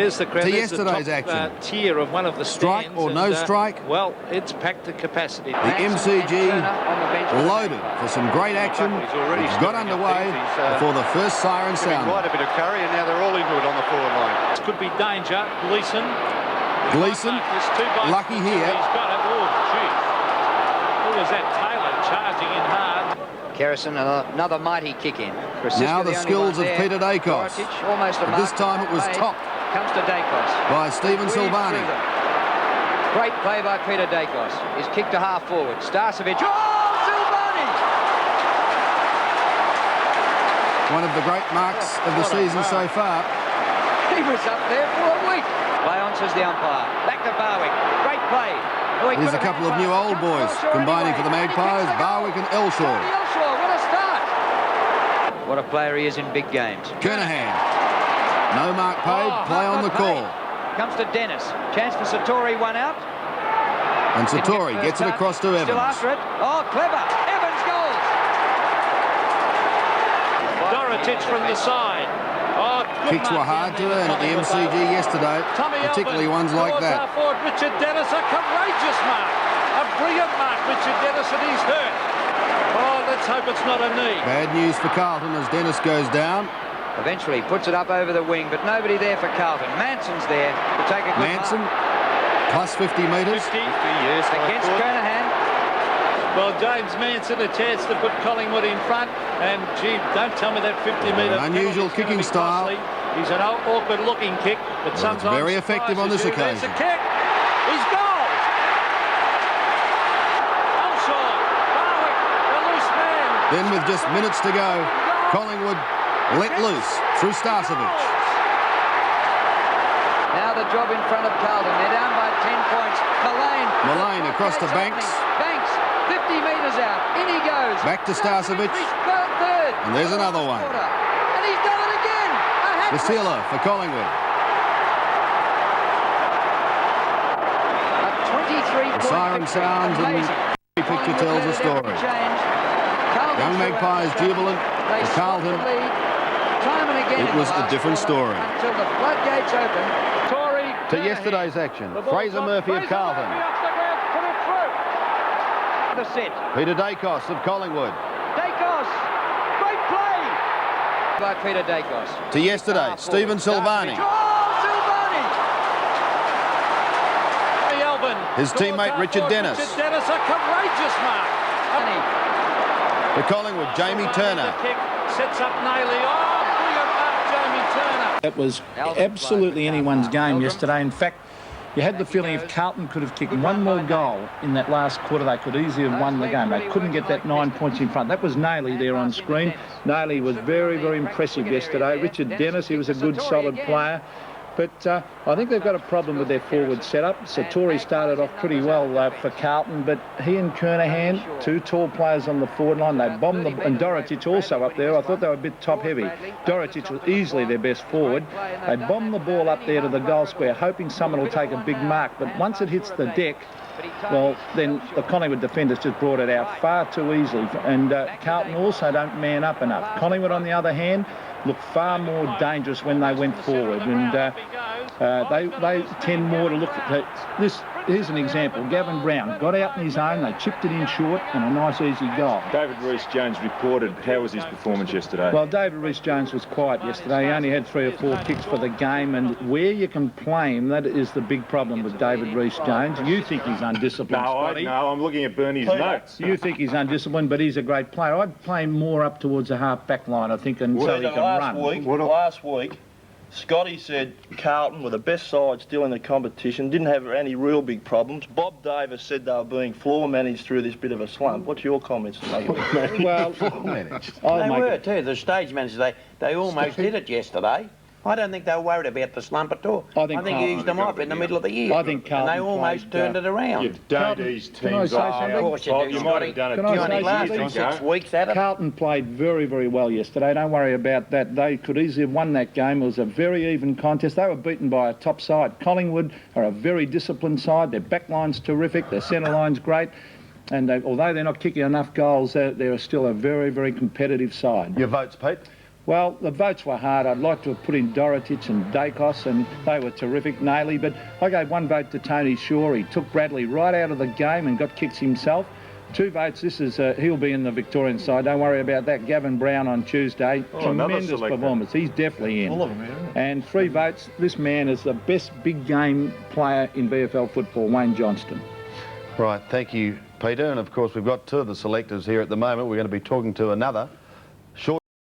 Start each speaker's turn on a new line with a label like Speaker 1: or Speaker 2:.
Speaker 1: Here's the crowd.
Speaker 2: To yesterday's action.
Speaker 1: Tier of one of the
Speaker 2: strike
Speaker 1: stands,
Speaker 2: or no strike?
Speaker 1: Well, it's packed to capacity.
Speaker 2: The MCG loaded for some great action. It's got underway before the first siren sound.
Speaker 3: Quite a bit of curry, and now they're all into it on the forward line.
Speaker 1: This could be danger. Gleeson,
Speaker 2: lucky here.
Speaker 1: He's got it. Oh, gee. Who was that? Taylor charging in hard.
Speaker 4: Kerrison, another mighty kick in.
Speaker 2: Now the skills of Peter Dacos. But this time it was topped.
Speaker 4: Comes to Dacos.
Speaker 2: By Stephen Silvani.
Speaker 4: Great play by Peter Dacos. He's kicked to half forward. Starcevic. Oh, Silvani!
Speaker 2: One of the great marks of the season so far.
Speaker 4: He was up there for a week. Play on, says the umpire. Back to Barwick. Great play.
Speaker 2: Here's a couple of new old boys combining for the Magpies, Barwick and Elshaw.
Speaker 4: What a start! What a player he is in big games.
Speaker 2: Kernahan. No mark paid, play on the call.
Speaker 4: Comes to Dennis. Chance for Satori, one out.
Speaker 2: And Satori gets it across to Evans.
Speaker 4: Still after it. Oh, clever. Evans goals.
Speaker 1: Dorotich from the side. Oh,
Speaker 2: kicks were hard to earn at the MCG yesterday, particularly ones like that.
Speaker 1: Forward, Richard Dennis, a courageous mark. A brilliant mark, Richard Dennis, and he's hurt. Oh, let's hope it's not a knee.
Speaker 2: Bad news for Carlton as Dennis goes down.
Speaker 4: Eventually puts it up over the wing, but nobody there for Carlton. Manson's there to take a good
Speaker 2: Manson,
Speaker 4: mark.
Speaker 2: plus 50 metres.
Speaker 1: 50 yes,
Speaker 4: against Kernahan.
Speaker 1: Well, James Manson, a chance to put Collingwood in front. And, gee, don't tell me that 50-metre...
Speaker 2: Unusual kicking style.
Speaker 1: He's an awkward-looking kick, but sometimes...
Speaker 2: It's very effective on this occasion.
Speaker 1: There's a kick. He's goal! Elshaw, Barwick, the loose man.
Speaker 2: Then with just minutes to go, Collingwood let loose through Starcevic.
Speaker 4: Now the job in front of Carlton. They're down by 10 points.
Speaker 2: Mullane across to Banks.
Speaker 4: Banks, 50 metres out. In he goes.
Speaker 2: Back to Starcevic.
Speaker 4: Third.
Speaker 2: And there's another one.
Speaker 4: And he's done it again.
Speaker 2: The sealer for Collingwood.
Speaker 4: A 23-point
Speaker 2: the siren sounds and the picture tells the story. Young Magpies jubilant. For Carlton, it was a different story.
Speaker 4: Until the floodgates open.
Speaker 2: To yesterday's action, Fraser Murphy of Carlton.
Speaker 4: The set.
Speaker 2: Peter Dacos of Collingwood.
Speaker 4: Dacos, great play by Peter Dacos.
Speaker 2: To yesterday, Stephen Silvani. His teammate Richard Dennis.
Speaker 1: Richard Dennis, a courageous mark.
Speaker 2: For Collingwood, Jamie Turner.
Speaker 1: Sets up Nayley. Oh, brilliant mark, Jamie Turner.
Speaker 5: It was absolutely anyone's game yesterday. In fact, you had the feeling if Carlton could have kicked one more goal in that last quarter, they could easily have won the game. They couldn't get that 9 points in front. That was Nayley there on screen. Nayley was very, very impressive yesterday. Richard Dennis, he was a good, solid player. But I think they've got a problem with their forward setup. Satori started off pretty well for Carlton, but he and Kernahan, two tall players on the forward line, they bombed them. And Dorotich also up there. I thought they were a bit top-heavy. Dorotich was easily their best forward. They bombed the ball up there to the goal square, hoping someone will take a big mark. But once it hits the deck, well, then the Collingwood defenders just brought it out far too easily. And Carlton also don't man up enough. Collingwood, on the other hand, looked far more dangerous when they went forward, and they tend more to look at this. Here's an example. Gavin Brown got out in his own, they chipped it in short, and a nice easy goal.
Speaker 6: David Rhys-Jones reported. How was his performance yesterday?
Speaker 5: Well, David Rhys-Jones was quiet yesterday. He only had 3 or 4 kicks for the game, and where you can play him, that is the big problem with David Rhys-Jones. You think he's undisciplined, Scotty.
Speaker 6: No, I'm looking at Bernie's notes.
Speaker 5: You think he's undisciplined, but he's a great player. I'd play him more up towards the half-back line, I think, and so he can run.
Speaker 7: Last week, Scotty said Carlton were the best side still in the competition, didn't have any real big problems. Bob Davis said they were being floor managed through this bit of a slump. What's your comments to make?
Speaker 5: Well,
Speaker 8: they were too, the stage managers. They almost did it yesterday. I don't think they were worried about the slump at all. I think he eased them off in the middle of the year.
Speaker 5: I think Carlton
Speaker 8: and they almost turned it around.
Speaker 6: You don't ease teams off.
Speaker 8: Of course you do.
Speaker 6: You might have done it.
Speaker 8: You only lasted 6 weeks at it.
Speaker 5: Carlton played very, very well yesterday. Don't worry about that. They could easily have won that game. It was a very even contest. They were beaten by a top side. Collingwood are a very disciplined side. Their back line's terrific. Their centre line's great. And although they're not kicking enough goals, they're still a very, very competitive side.
Speaker 2: Your votes, Pete?
Speaker 5: Well, the votes were hard. I'd like to have put in Dorotic and Dacos, and they were terrific, Nailey, but I gave one vote to Tony Shaw. He took Bradley right out of the game and got kicks himself. 2 votes, this is, he'll be in the Victorian side, don't worry about that. Gavin Brown on Tuesday, tremendous performance, he's definitely in.
Speaker 7: All of them, isn't it?
Speaker 5: And 3 votes, this man is the best big game player in VFL football, Wayne Johnston.
Speaker 2: Right, thank you, Peter. And of course, we've got 2 of the selectors here at the moment. We're going to be talking to another